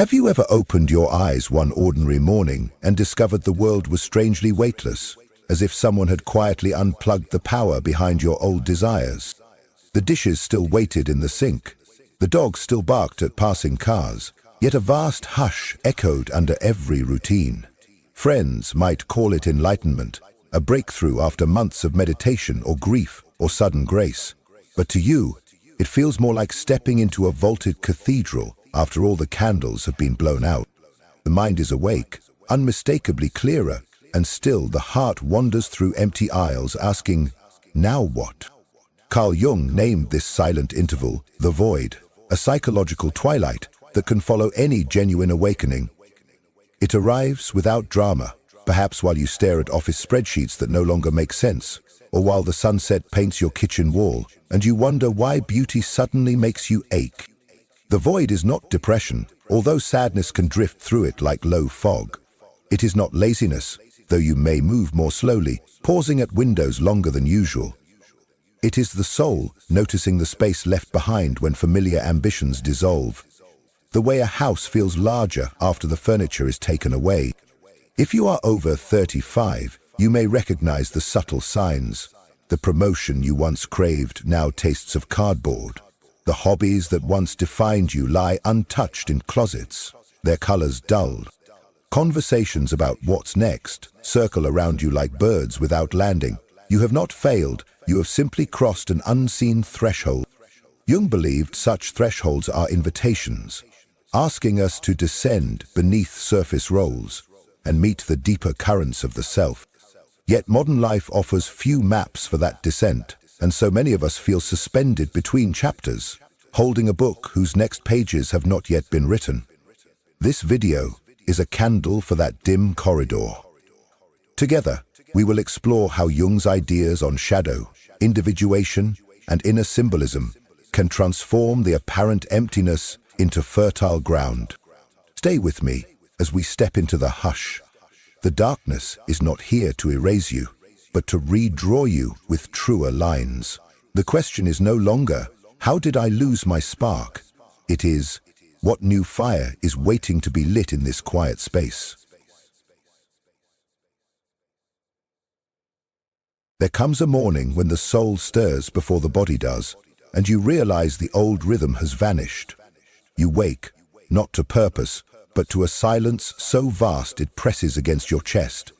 Have you ever opened your eyes one ordinary morning and discovered the world was strangely weightless, as if someone had quietly unplugged the power behind your old desires? The dishes still waited in the sink. The dog still barked at passing cars, yet a vast hush echoed under every routine. Friends might call it enlightenment, a breakthrough after months of meditation or grief or sudden grace. But to you, it feels more like stepping into a vaulted cathedral after all the candles have been blown out. The mind is awake, unmistakably clearer, and still the heart wanders through empty aisles asking, now what? Carl Jung named this silent interval the void, a psychological twilight that can follow any genuine awakening. It arrives without drama, perhaps while you stare at office spreadsheets that no longer make sense, or while the sunset paints your kitchen wall, and you wonder why beauty suddenly makes you ache. The void is not depression, although sadness can drift through it like low fog. It is not laziness, though you may move more slowly, pausing at windows longer than usual. It is the soul noticing the space left behind when familiar ambitions dissolve. The way a house feels larger after the furniture is taken away. If you are over 35, you may recognize the subtle signs. The promotion you once craved now tastes of cardboard. The hobbies that once defined you lie untouched in closets, their colors dulled. Conversations about what's next circle around you like birds without landing. You have not failed, you have simply crossed an unseen threshold. Jung believed such thresholds are invitations, asking us to descend beneath surface roles and meet the deeper currents of the self. Yet modern life offers few maps for that descent, and so many of us feel suspended between chapters, holding a book whose next pages have not yet been written. This video is a candle for that dim corridor. Together, we will explore how Jung's ideas on shadow, individuation, and inner symbolism can transform the apparent emptiness into fertile ground. Stay with me as we step into the hush. The darkness is not here to erase you, but to redraw you with truer lines. The question is no longer, how did I lose my spark? It is, what new fire is waiting to be lit in this quiet space? There comes a morning when the soul stirs before the body does, and you realize the old rhythm has vanished. You wake, not to purpose, but to a silence so vast it presses against your chest.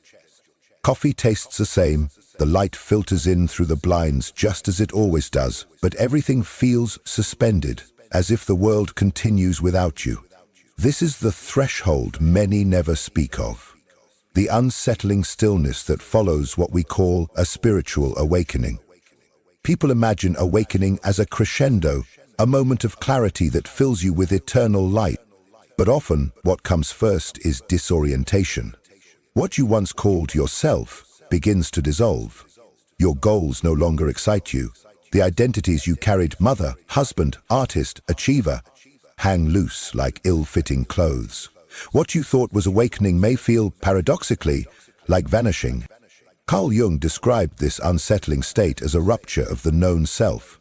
Coffee tastes the same, the light filters in through the blinds just as it always does, but everything feels suspended, as if the world continues without you. This is the threshold many never speak of, the unsettling stillness that follows what we call a spiritual awakening. People imagine awakening as a crescendo, a moment of clarity that fills you with eternal light. But often, what comes first is disorientation. What you once called yourself begins to dissolve. Your goals no longer excite you. The identities you carried, mother, husband, artist, achiever, hang loose like ill-fitting clothes. What you thought was awakening may feel, paradoxically, like vanishing. Carl Jung described this unsettling state as a rupture of the known self.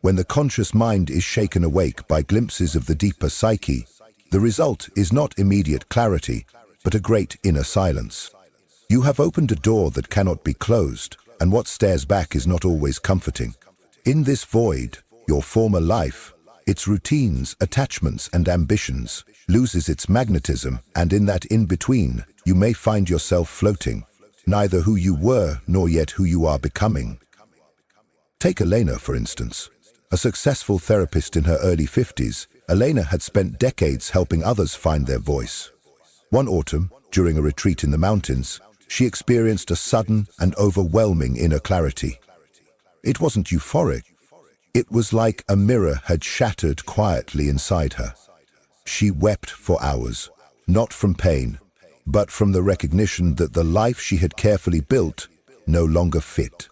When the conscious mind is shaken awake by glimpses of the deeper psyche, the result is not immediate clarity, but a great inner silence. You have opened a door that cannot be closed, and what stares back is not always comforting. In this void, your former life, its routines, attachments, and ambitions, loses its magnetism, and in that in-between, you may find yourself floating, neither who you were nor yet who you are becoming. Take Elena, for instance. A successful therapist in her early 50s, Elena had spent decades helping others find their voice. One autumn, during a retreat in the mountains, she experienced a sudden and overwhelming inner clarity. It wasn't euphoric. It was like a mirror had shattered quietly inside her. She wept for hours, not from pain, but from the recognition that the life she had carefully built no longer fit.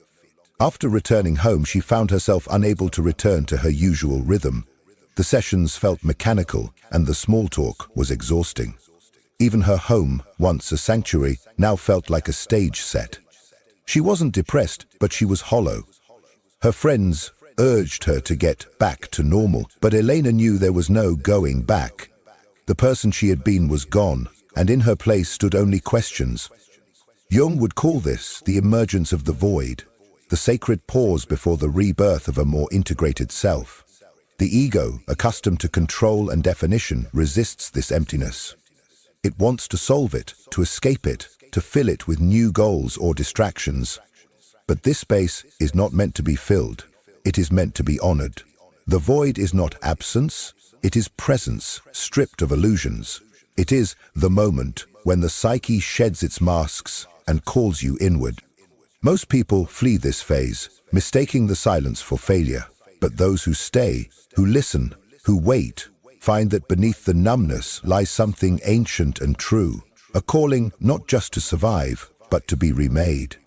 After returning home, she found herself unable to return to her usual rhythm. The sessions felt mechanical, and the small talk was exhausting. Even her home, once a sanctuary, now felt like a stage set. She wasn't depressed, but she was hollow. Her friends urged her to get back to normal, but Elena knew there was no going back. The person she had been was gone, and in her place stood only questions. Jung would call this the emergence of the void, the sacred pause before the rebirth of a more integrated self. The ego, accustomed to control and definition, resists this emptiness. It wants to solve it, to escape it, to fill it with new goals or distractions. But this space is not meant to be filled. It is meant to be honored. The void is not absence. It is presence, stripped of illusions. It is the moment when the psyche sheds its masks and calls you inward. Most people flee this phase, mistaking the silence for failure. But those who stay, who listen, who wait, find that beneath the numbness lies something ancient and true, a calling not just to survive, but to be remade.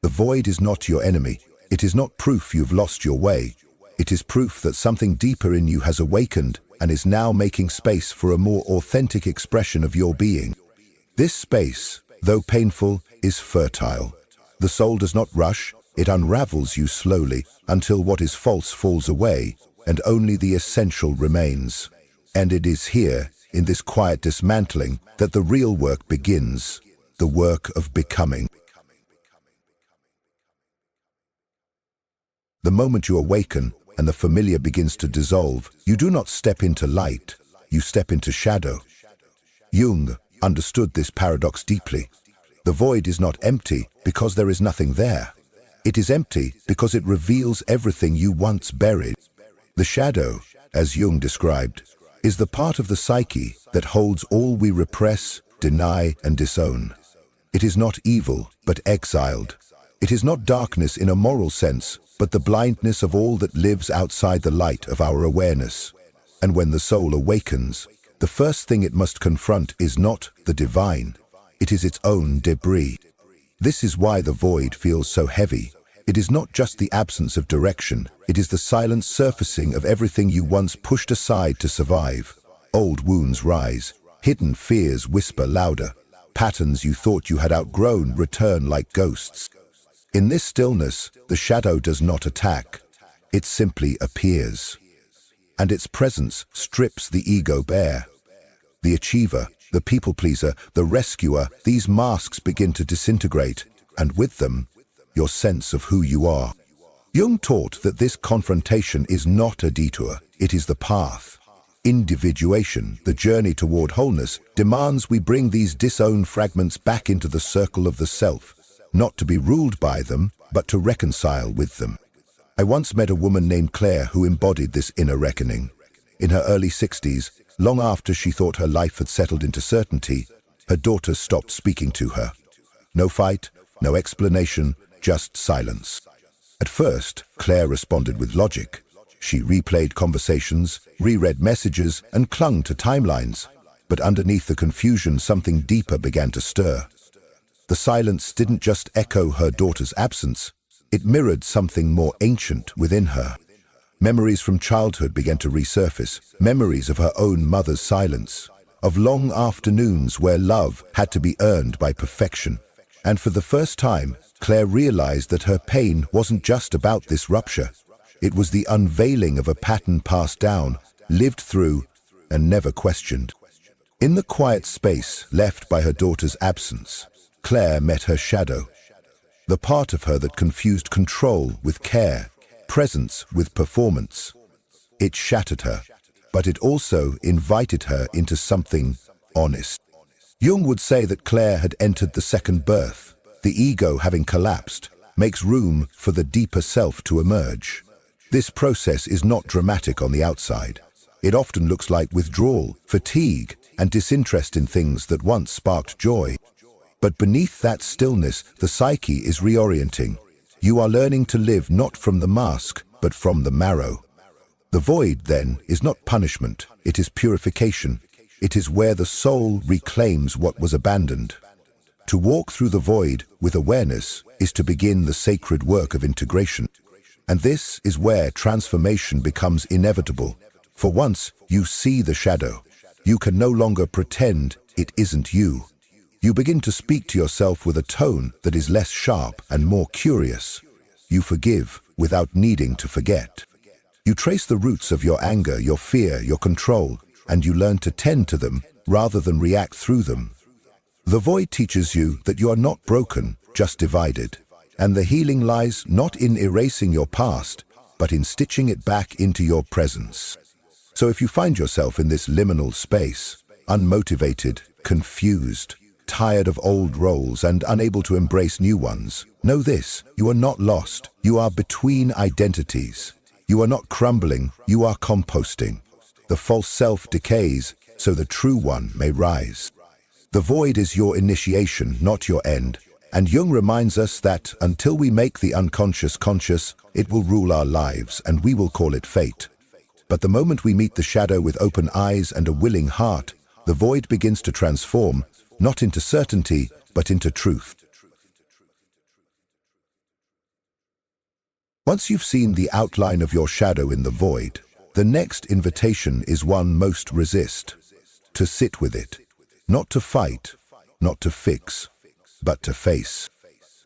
The void is not your enemy. It is not proof you've lost your way. It is proof that something deeper in you has awakened and is now making space for a more authentic expression of your being. This space, though painful, is fertile. The soul does not rush. It unravels you slowly until what is false falls away and only the essential remains. And it is here, in this quiet dismantling, that the real work begins, the work of becoming. The moment you awaken and the familiar begins to dissolve, you do not step into light, you step into shadow. Jung understood this paradox deeply. The void is not empty because there is nothing there. It is empty because it reveals everything you once buried. The shadow, as Jung described, is the part of the psyche that holds all we repress, deny, and disown. It is not evil, but exiled. It is not darkness in a moral sense, but the blindness of all that lives outside the light of our awareness. And when the soul awakens, the first thing it must confront is not the divine. It is its own debris. This is why the void feels so heavy. It is not just the absence of direction. It is the silent surfacing of everything you once pushed aside to survive. Old wounds rise. Hidden fears whisper louder. Patterns you thought you had outgrown return like ghosts. In this stillness, the shadow does not attack. It simply appears. And its presence strips the ego bare. The achiever, the people-pleaser, the rescuer, these masks begin to disintegrate, and with them, your sense of who you are. Jung taught that this confrontation is not a detour, it is the path. Individuation, the journey toward wholeness, demands we bring these disowned fragments back into the circle of the self, not to be ruled by them, but to reconcile with them. I once met a woman named Claire who embodied this inner reckoning. In her early 60s, long after she thought her life had settled into certainty, her daughter stopped speaking to her. No fight, no explanation, just silence. At first, Claire responded with logic. She replayed conversations, reread messages, and clung to timelines. But underneath the confusion, something deeper began to stir. The silence didn't just echo her daughter's absence, it mirrored something more ancient within her. Memories from childhood began to resurface, memories of her own mother's silence, of long afternoons where love had to be earned by perfection. And for the first time, Claire realized that her pain wasn't just about this rupture. It was the unveiling of a pattern passed down, lived through, and never questioned. In the quiet space left by her daughter's absence, Claire met her shadow, the part of her that confused control with care, presence with performance. It shattered her, but it also invited her into something honest. Jung would say that Claire had entered the second birth. The ego, having collapsed, makes room for the deeper self to emerge. This process is not dramatic on the outside. It often looks like withdrawal, fatigue, and disinterest in things that once sparked joy. But beneath that stillness, the psyche is reorienting. You are learning to live not from the mask, but from the marrow. The void, then, is not punishment, it is purification. It is where the soul reclaims what was abandoned. To walk through the void with awareness is to begin the sacred work of integration. And this is where transformation becomes inevitable. For once you see the shadow, you can no longer pretend it isn't you. You begin to speak to yourself with a tone that is less sharp and more curious. You forgive without needing to forget. You trace the roots of your anger, your fear, your control, and you learn to tend to them rather than react through them. The void teaches you that you are not broken, just divided, and the healing lies not in erasing your past, but in stitching it back into your presence. So if you find yourself in this liminal space, unmotivated, confused, tired of old roles and unable to embrace new ones, know this: you are not lost. You are between identities. You are not crumbling, you are composting. The false self decays, so the true one may rise. The void is your initiation, not your end. And Jung reminds us that until we make the unconscious conscious, it will rule our lives, and we will call it fate. But the moment we meet the shadow with open eyes and a willing heart, the void begins to transform, not into certainty, but into truth. Once you've seen the outline of your shadow in the void, the next invitation is one most resist: to sit with it. Not to fight, not to fix, but to face.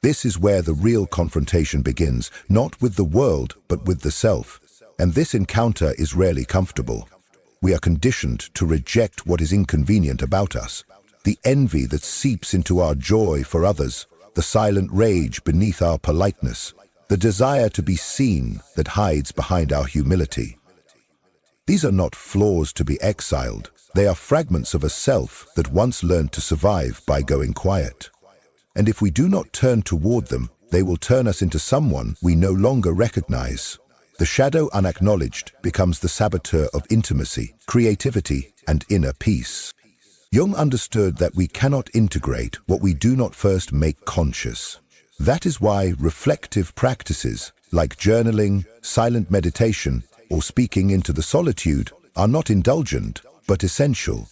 This is where the real confrontation begins, not with the world, but with the self. And this encounter is rarely comfortable. We are conditioned to reject what is inconvenient about us. The envy that seeps into our joy for others, the silent rage beneath our politeness, the desire to be seen that hides behind our humility. These are not flaws to be exiled. They are fragments of a self that once learned to survive by going quiet. And if we do not turn toward them, they will turn us into someone we no longer recognize. The shadow unacknowledged becomes the saboteur of intimacy, creativity, and inner peace. Jung understood that we cannot integrate what we do not first make conscious. That is why reflective practices like journaling, silent meditation, or speaking into the solitude are not indulgent, but essential.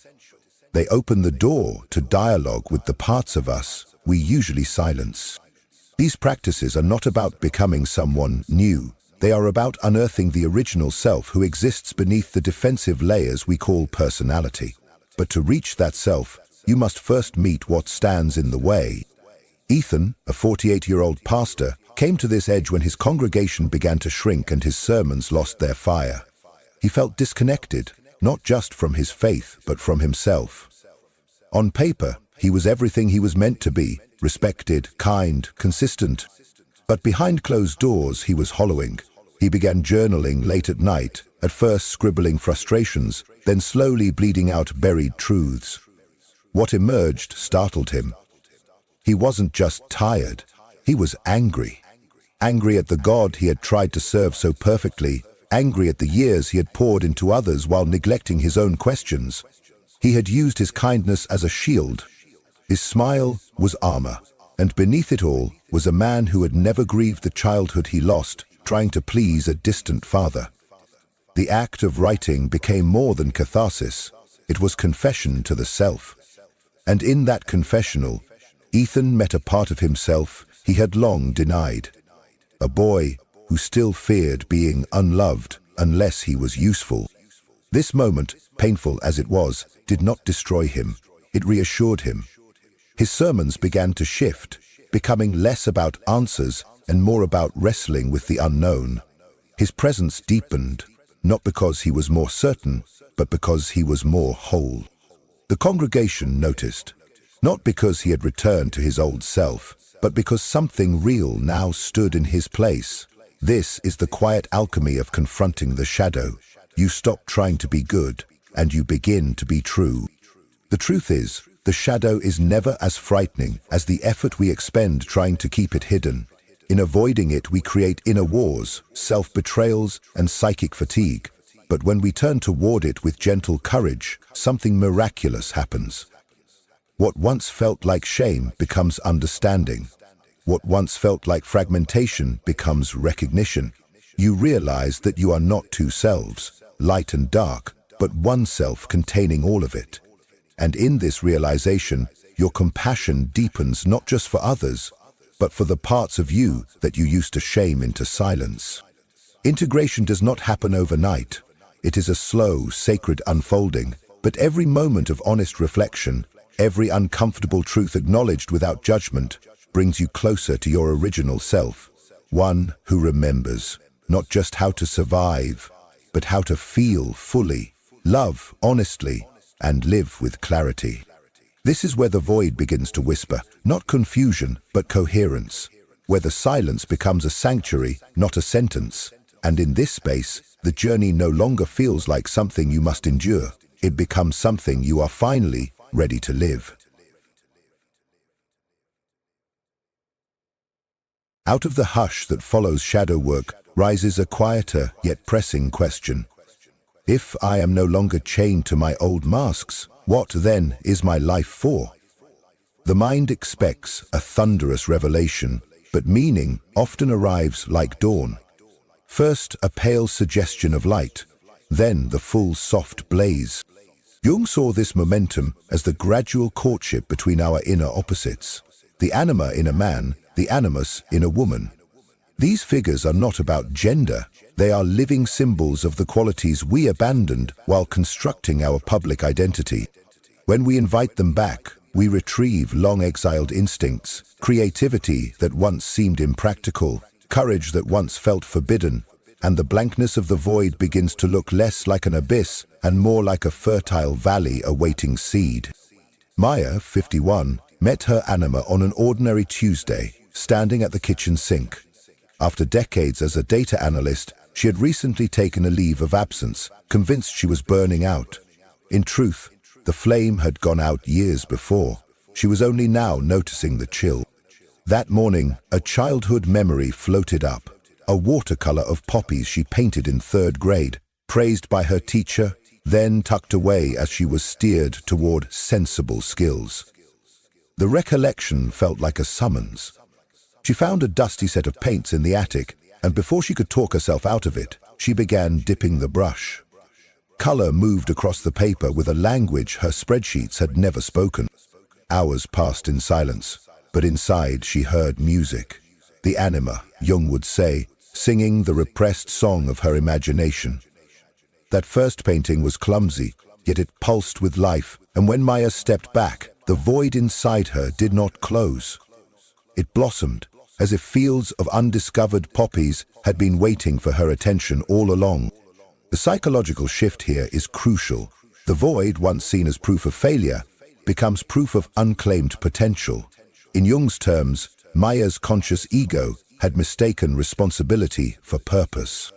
They open the door to dialogue with the parts of us we usually silence. These practices are not about becoming someone new. They are about unearthing the original self who exists beneath the defensive layers we call personality. But to reach that self, you must first meet what stands in the way. Ethan, a 48-year-old pastor, came to this edge when his congregation began to shrink and his sermons lost their fire. He felt disconnected, not just from his faith, but from himself. On paper, he was everything he was meant to be: respected, kind, consistent. But behind closed doors, he was hollowing. He began journaling late at night, at first scribbling frustrations, then slowly bleeding out buried truths. What emerged startled him. He wasn't just tired, he was angry. Angry at the God he had tried to serve so perfectly, angry at the years he had poured into others while neglecting his own questions. He had used his kindness as a shield. His smile was armor, and beneath it all was a man who had never grieved the childhood he lost, trying to please a distant father. The act of writing became more than catharsis. It was confession to the self. And in that confessional, Ethan met a part of himself he had long denied. A boy who still feared being unloved unless he was useful. This moment, painful as it was, did not destroy him. It reassured him. His sermons began to shift, becoming less about answers and more about wrestling with the unknown. His presence deepened, not because he was more certain, but because he was more whole. The congregation noticed, not because he had returned to his old self, but because something real now stood in his place. This is the quiet alchemy of confronting the shadow. You stop trying to be good, and you begin to be true. The truth is, the shadow is never as frightening as the effort we expend trying to keep it hidden. In avoiding it, we create inner wars, self-betrayals, and psychic fatigue. But when we turn toward it with gentle courage, something miraculous happens. What once felt like shame becomes understanding. What once felt like fragmentation becomes recognition. You realize that you are not two selves, light and dark, but one self containing all of it. And in this realization, your compassion deepens not just for others, but for the parts of you that you used to shame into silence. Integration does not happen overnight. It is a slow, sacred unfolding, but every moment of honest reflection, every uncomfortable truth acknowledged without judgment, brings you closer to your original self, one who remembers not just how to survive, but how to feel fully. love honestly, and live with clarity. This is where the void begins to whisper, not confusion, but coherence, where the silence becomes a sanctuary, not a sentence. And in this space, the journey no longer feels like something you must endure. It becomes something you are finally ready to live. Out of the hush that follows shadow work rises a quieter yet pressing question. If I am no longer chained to my old masks, what then is my life for? The mind expects a thunderous revelation, but meaning often arrives like dawn. First, a pale suggestion of light, then the full soft blaze. Jung saw this momentum as the gradual courtship between our inner opposites, the anima in a man, the animus in a woman. These figures are not about gender, they are living symbols of the qualities we abandoned while constructing our public identity. When we invite them back, we retrieve long-exiled instincts, creativity that once seemed impractical, courage that once felt forbidden, and the blankness of the void begins to look less like an abyss and more like a fertile valley awaiting seed. Maya, 51, met her anima on an ordinary Tuesday, standing at the kitchen sink. After decades as a data analyst, she had recently taken a leave of absence, convinced she was burning out. In truth, the flame had gone out years before. She was only now noticing the chill. That morning, a childhood memory floated up, a watercolor of poppies she painted in 3rd grade, praised by her teacher, then tucked away as she was steered toward sensible skills. The recollection felt like a summons. She found a dusty set of paints in the attic, and before she could talk herself out of it, she began dipping the brush. Color moved across the paper with a language her spreadsheets had never spoken. Hours passed in silence, but inside she heard music. The anima, Jung would say, singing the repressed song of her imagination. That first painting was clumsy, yet it pulsed with life, and when Maya stepped back, the void inside her did not close. It blossomed, as if fields of undiscovered poppies had been waiting for her attention all along. The psychological shift here is crucial. The void, once seen as proof of failure, becomes proof of unclaimed potential. In Jung's terms, Maya's conscious ego had mistaken responsibility for purpose.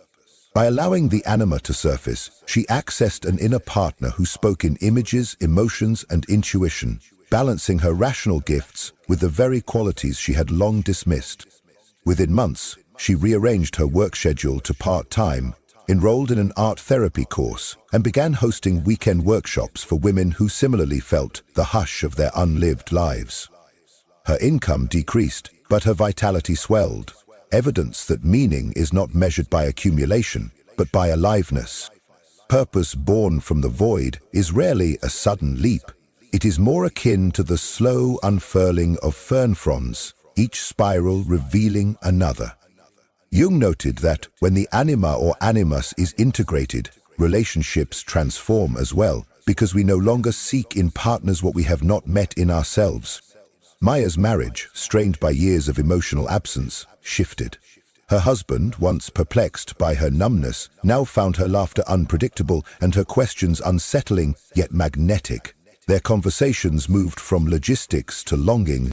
By allowing the anima to surface, she accessed an inner partner who spoke in images, emotions, and intuition, balancing her rational gifts with the very qualities she had long dismissed. Within months, she rearranged her work schedule to part-time, enrolled in an art therapy course, and began hosting weekend workshops for women who similarly felt the hush of their unlived lives. Her income decreased, but her vitality swelled, evidence that meaning is not measured by accumulation, but by aliveness. Purpose born from the void is rarely a sudden leap. It is more akin to the slow unfurling of fern fronds, each spiral revealing another. Jung noted that when the anima or animus is integrated, relationships transform as well, because we no longer seek in partners what we have not met in ourselves. Maya's marriage, strained by years of emotional absence, shifted. Her husband, once perplexed by her numbness, now found her laughter unpredictable and her questions unsettling yet magnetic. Their conversations moved from logistics to longing.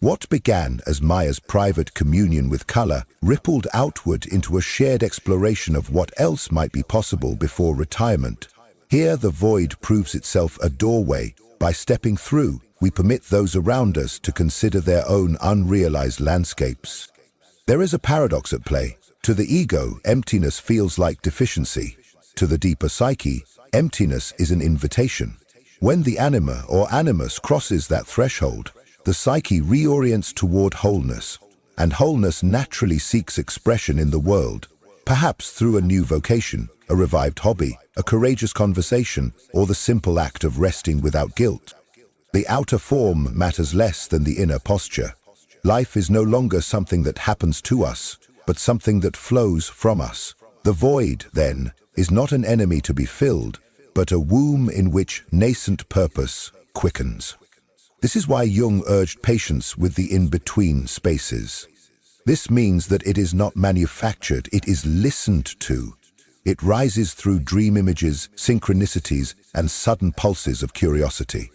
What began as Maya's private communion with color rippled outward into a shared exploration of what else might be possible before retirement. Here the void proves itself a doorway. By stepping through, we permit those around us to consider their own unrealized landscapes. There is a paradox at play. To the ego, emptiness feels like deficiency. To the deeper psyche, emptiness is an invitation. When the anima or animus crosses that threshold, the psyche reorients toward wholeness, and wholeness naturally seeks expression in the world, perhaps through a new vocation, a revived hobby, a courageous conversation, or the simple act of resting without guilt. The outer form matters less than the inner posture. Life is no longer something that happens to us, but something that flows from us. The void, then, is not an enemy to be filled, but a womb in which nascent purpose quickens. This is why Jung urged patience with the in-between spaces. This means that it is not manufactured, it is listened to. It rises through dream images, synchronicities, and sudden pulses of curiosity.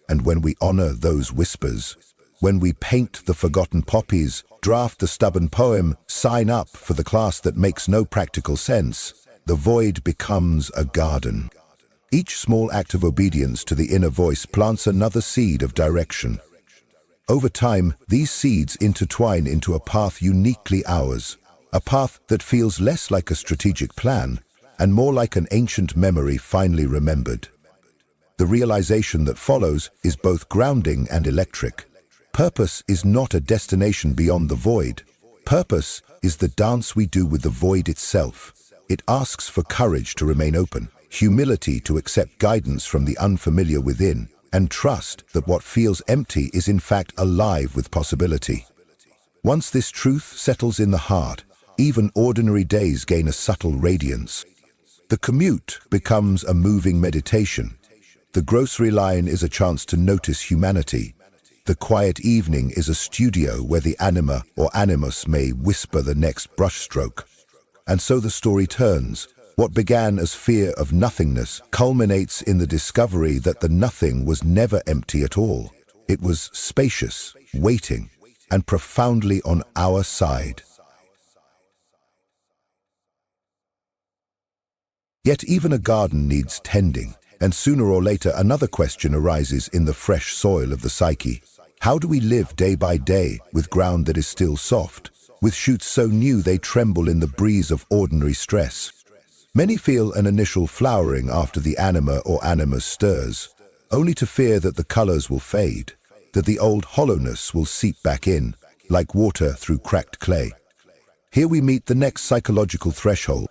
And when we honor those whispers, when we paint the forgotten poppies, draft the stubborn poem, sign up for the class that makes no practical sense, the void becomes a garden. Each small act of obedience to the inner voice plants another seed of direction. Over time, these seeds intertwine into a path uniquely ours, a path that feels less like a strategic plan and more like an ancient memory finally remembered. The realization that follows is both grounding and electric. Purpose is not a destination beyond the void. Purpose is the dance we do with the void itself. It asks for courage to remain open, humility to accept guidance from the unfamiliar within, and trust that what feels empty is in fact alive with possibility. Once this truth settles in the heart, even ordinary days gain a subtle radiance. The commute becomes a moving meditation. The grocery line is a chance to notice humanity. The quiet evening is a studio where the anima or animus may whisper the next brushstroke. And so the story turns. What began as fear of nothingness culminates in the discovery that the nothing was never empty at all. It was spacious, waiting, and profoundly on our side. Yet even a garden needs tending, and sooner or later another question arises in the fresh soil of the psyche. How do we live day by day with ground that is still soft, with shoots so new they tremble in the breeze of ordinary stress? Many feel an initial flowering after the anima or animus stirs, only to fear that the colors will fade, that the old hollowness will seep back in, like water through cracked clay. Here we meet the next psychological threshold.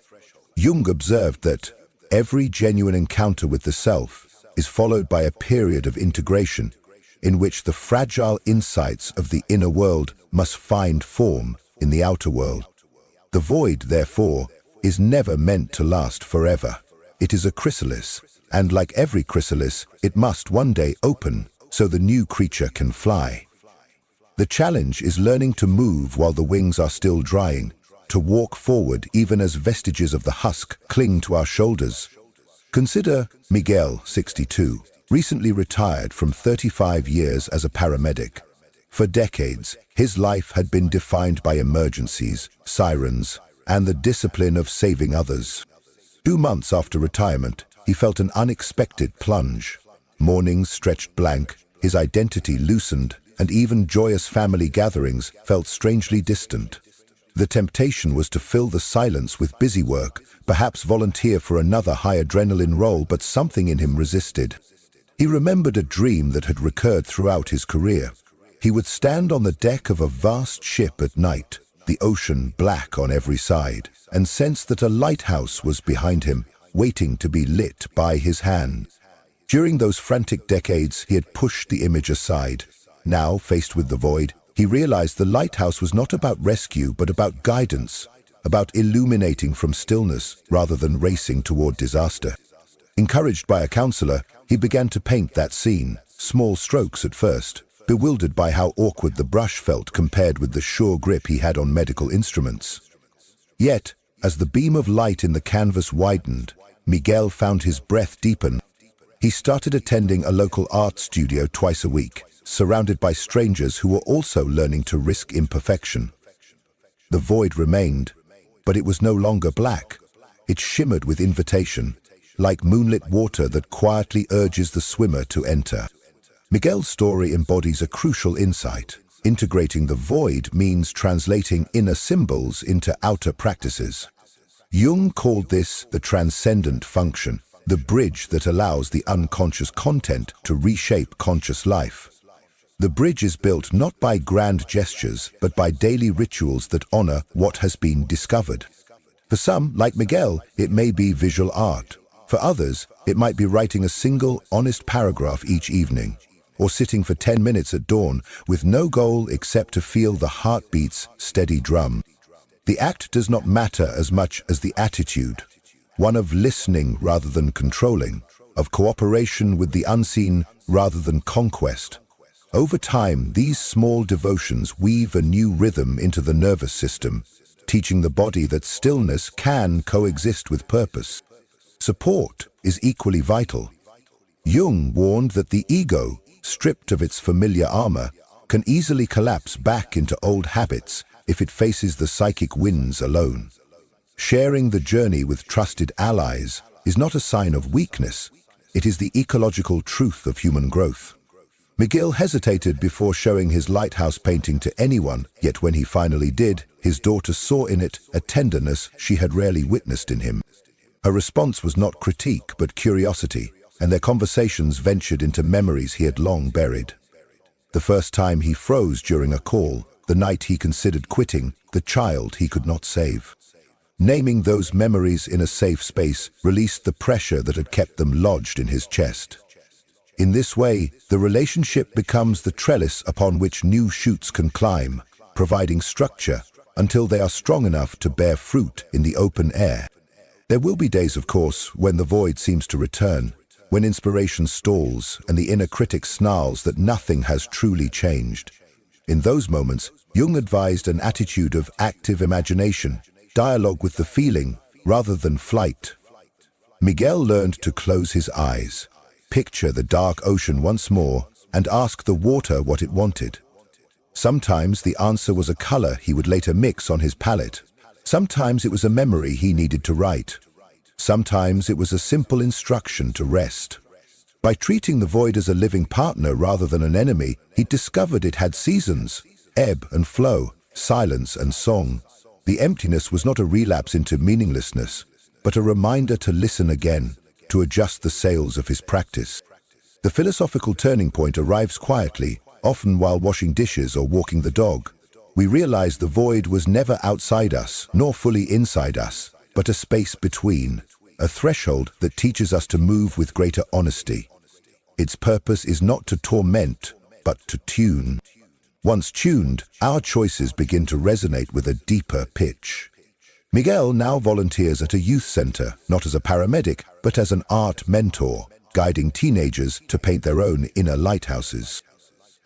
Jung observed that every genuine encounter with the self is followed by a period of integration in which the fragile insights of the inner world must find form in the outer world. The void, therefore, is never meant to last forever. It is a chrysalis, and like every chrysalis, it must one day open so the new creature can fly. The challenge is learning to move while the wings are still drying, to walk forward even as vestiges of the husk cling to our shoulders. Consider Miguel, 62, recently retired from 35 years as a paramedic. For decades, his life had been defined by emergencies, sirens, and the discipline of saving others. 2 months after retirement, he felt an unexpected plunge. Mornings stretched blank, his identity loosened, and even joyous family gatherings felt strangely distant. The temptation was to fill the silence with busy work, perhaps volunteer for another high adrenaline role, but something in him resisted. He remembered a dream that had recurred throughout his career. He would stand on the deck of a vast ship at night, the ocean black on every side, and sense that a lighthouse was behind him, waiting to be lit by his hand. During those frantic decades, he had pushed the image aside. Now, faced with the void, he realized the lighthouse was not about rescue, but about guidance, about illuminating from stillness rather than racing toward disaster. Encouraged by a counselor, he began to paint that scene, small strokes at first, bewildered by how awkward the brush felt compared with the sure grip he had on medical instruments. Yet, as the beam of light in the canvas widened, Miguel found his breath deepen. He started attending a local art studio twice a week, surrounded by strangers who were also learning to risk imperfection. The void remained, but it was no longer black. It shimmered with invitation, like moonlit water that quietly urges the swimmer to enter. Miguel's story embodies a crucial insight. Integrating the void means translating inner symbols into outer practices. Jung called this the transcendent function, the bridge that allows the unconscious content to reshape conscious life. The bridge is built not by grand gestures, but by daily rituals that honor what has been discovered. For some, like Miguel, it may be visual art. For others, it might be writing a single, honest paragraph each evening, or sitting for 10 minutes at dawn with no goal except to feel the heartbeat's steady drum. The act does not matter as much as the attitude, one of listening rather than controlling, of cooperation with the unseen rather than conquest. Over time, these small devotions weave a new rhythm into the nervous system, teaching the body that stillness can coexist with purpose. Support is equally vital. Jung warned that the ego, stripped of its familiar armor, can easily collapse back into old habits if it faces the psychic winds alone. Sharing the journey with trusted allies is not a sign of weakness. It is the ecological truth of human growth. Miguel hesitated before showing his lighthouse painting to anyone, yet when he finally did, his daughter saw in it a tenderness she had rarely witnessed in him. Her response was not critique, but curiosity, and their conversations ventured into memories he had long buried. The first time he froze during a call, the night he considered quitting, the child he could not save. Naming those memories in a safe space released the pressure that had kept them lodged in his chest. In this way, the relationship becomes the trellis upon which new shoots can climb, providing structure until they are strong enough to bear fruit in the open air. There will be days, of course, when the void seems to return, when inspiration stalls and the inner critic snarls that nothing has truly changed. In those moments, Jung advised an attitude of active imagination, dialogue with the feeling rather than flight. Miguel learned to close his eyes, picture the dark ocean once more, and ask the water what it wanted. Sometimes the answer was a color he would later mix on his palette. Sometimes it was a memory he needed to write. Sometimes it was a simple instruction to rest. By treating the void as a living partner rather than an enemy, he discovered it had seasons, ebb and flow, silence and song. The emptiness was not a relapse into meaninglessness, but a reminder to listen again, to adjust the sails of his practice. The philosophical turning point arrives quietly, often while washing dishes or walking the dog. We realize the void was never outside us, nor fully inside us, but a space between, a threshold that teaches us to move with greater honesty. Its purpose is not to torment, but to tune. Once tuned, our choices begin to resonate with a deeper pitch. Miguel now volunteers at a youth center, not as a paramedic, but as an art mentor, guiding teenagers to paint their own inner lighthouses.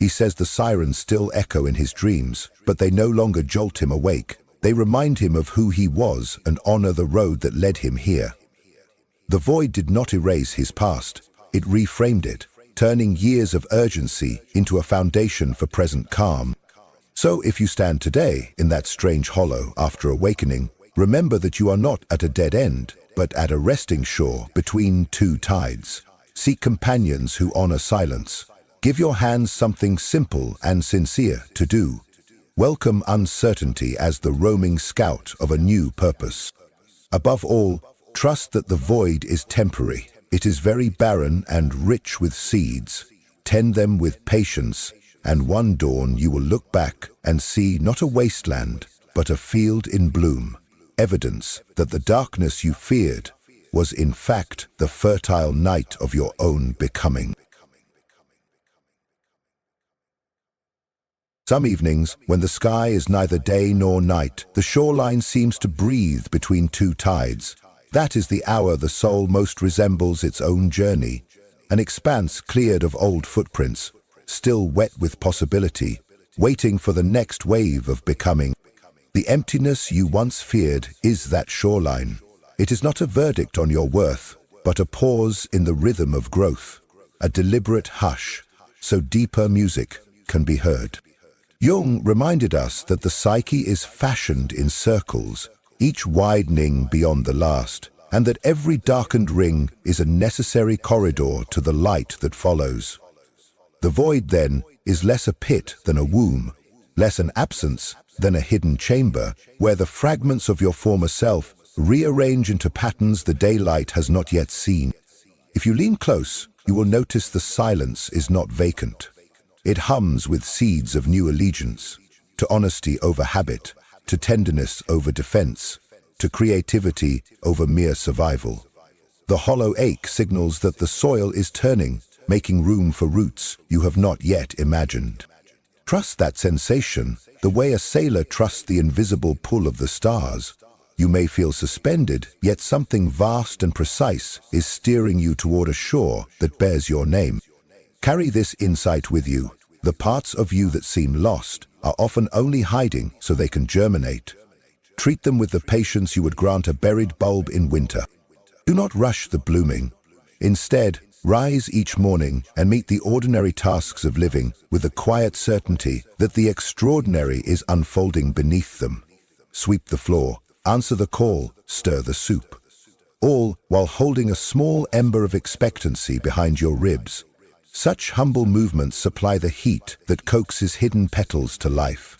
He says the sirens still echo in his dreams, but they no longer jolt him awake. They remind him of who he was and honor the road that led him here. The void did not erase his past. It reframed it, turning years of urgency into a foundation for present calm. So if you stand today in that strange hollow after awakening, remember that you are not at a dead end, but at a resting shore between two tides. Seek companions who honor silence. Give your hands something simple and sincere to do. Welcome uncertainty as the roaming scout of a new purpose. Above all, trust that the void is temporary. It is very barren and rich with seeds. Tend them with patience, and one dawn you will look back and see not a wasteland, but a field in bloom. Evidence that the darkness you feared was in fact the fertile night of your own becoming. Some evenings, when the sky is neither day nor night, the shoreline seems to breathe between two tides. That is the hour the soul most resembles its own journey, an expanse cleared of old footprints, still wet with possibility, waiting for the next wave of becoming. The emptiness you once feared is that shoreline. It is not a verdict on your worth, but a pause in the rhythm of growth, a deliberate hush, so deeper music can be heard. Jung reminded us that the psyche is fashioned in circles, each widening beyond the last, and that every darkened ring is a necessary corridor to the light that follows. The void, then, is less a pit than a womb, less an absence than a hidden chamber, where the fragments of your former self rearrange into patterns the daylight has not yet seen. If you lean close, you will notice the silence is not vacant. It hums with seeds of new allegiance, to honesty over habit, to tenderness over defense, to creativity over mere survival. The hollow ache signals that the soil is turning, making room for roots you have not yet imagined. Trust that sensation, the way a sailor trusts the invisible pull of the stars. You may feel suspended, yet something vast and precise is steering you toward a shore that bears your name. Carry this insight with you. The parts of you that seem lost are often only hiding so they can germinate. Treat them with the patience you would grant a buried bulb in winter. Do not rush the blooming. Instead, rise each morning and meet the ordinary tasks of living with the quiet certainty that the extraordinary is unfolding beneath them. Sweep the floor, answer the call, stir the soup. All while holding a small ember of expectancy behind your ribs. Such humble movements supply the heat that coaxes hidden petals to life.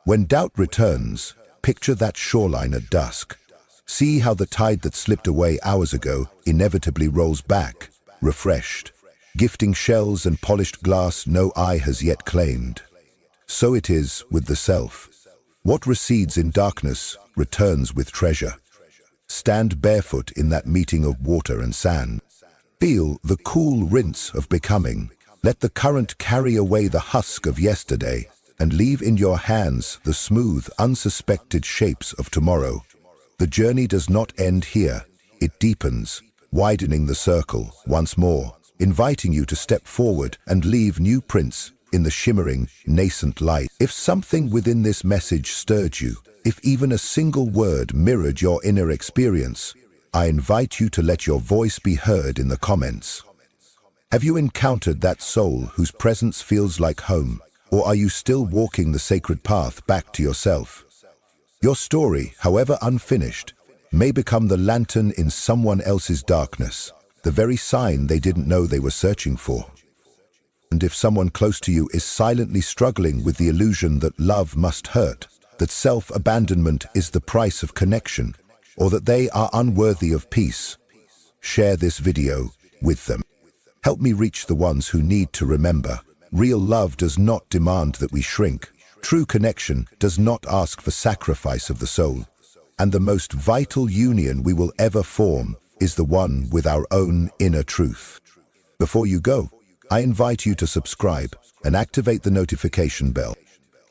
When doubt returns, picture that shoreline at dusk. See how the tide that slipped away hours ago inevitably rolls back, refreshed, gifting shells and polished glass no eye has yet claimed. So it is with the self. What recedes in darkness returns with treasure. Stand barefoot in that meeting of water and sand. Feel the cool rinse of becoming. Let the current carry away the husk of yesterday and leave in your hands the smooth, unsuspected shapes of tomorrow. The journey does not end here. It deepens, widening the circle once more, inviting you to step forward and leave new prints in the shimmering, nascent light. If something within this message stirred you, if even a single word mirrored your inner experience, I invite you to let your voice be heard in the comments. Have you encountered that soul whose presence feels like home, or are you still walking the sacred path back to yourself? Your story, however unfinished, may become the lantern in someone else's darkness, the very sign they didn't know they were searching for. And if someone close to you is silently struggling with the illusion that love must hurt, that self-abandonment is the price of connection, or that they are unworthy of peace, share this video with them. Help me reach the ones who need to remember. Real love does not demand that we shrink. True connection does not ask for sacrifice of the soul. And the most vital union we will ever form is the one with our own inner truth. Before you go, I invite you to subscribe and activate the notification bell.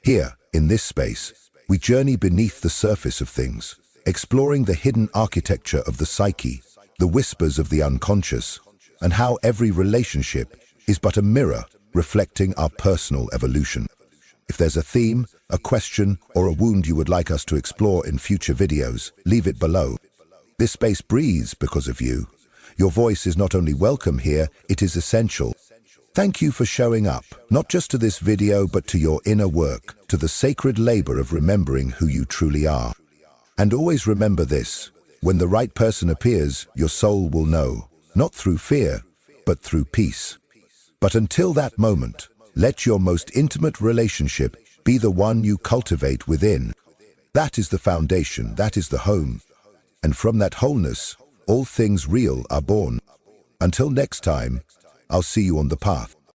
Here, in this space, we journey beneath the surface of things, exploring the hidden architecture of the psyche, the whispers of the unconscious, and how every relationship is but a mirror reflecting our personal evolution. If there's a theme, a question, or a wound you would like us to explore in future videos, leave it below. This space breathes because of you. Your voice is not only welcome here, it is essential. Thank you for showing up, not just to this video, but to your inner work, to the sacred labor of remembering who you truly are. And always remember this: when the right person appears, your soul will know, not through fear, but through peace. But until that moment, let your most intimate relationship be the one you cultivate within. That is the foundation, that is the home. And from that wholeness, all things real are born. Until next time, I'll see you on the path.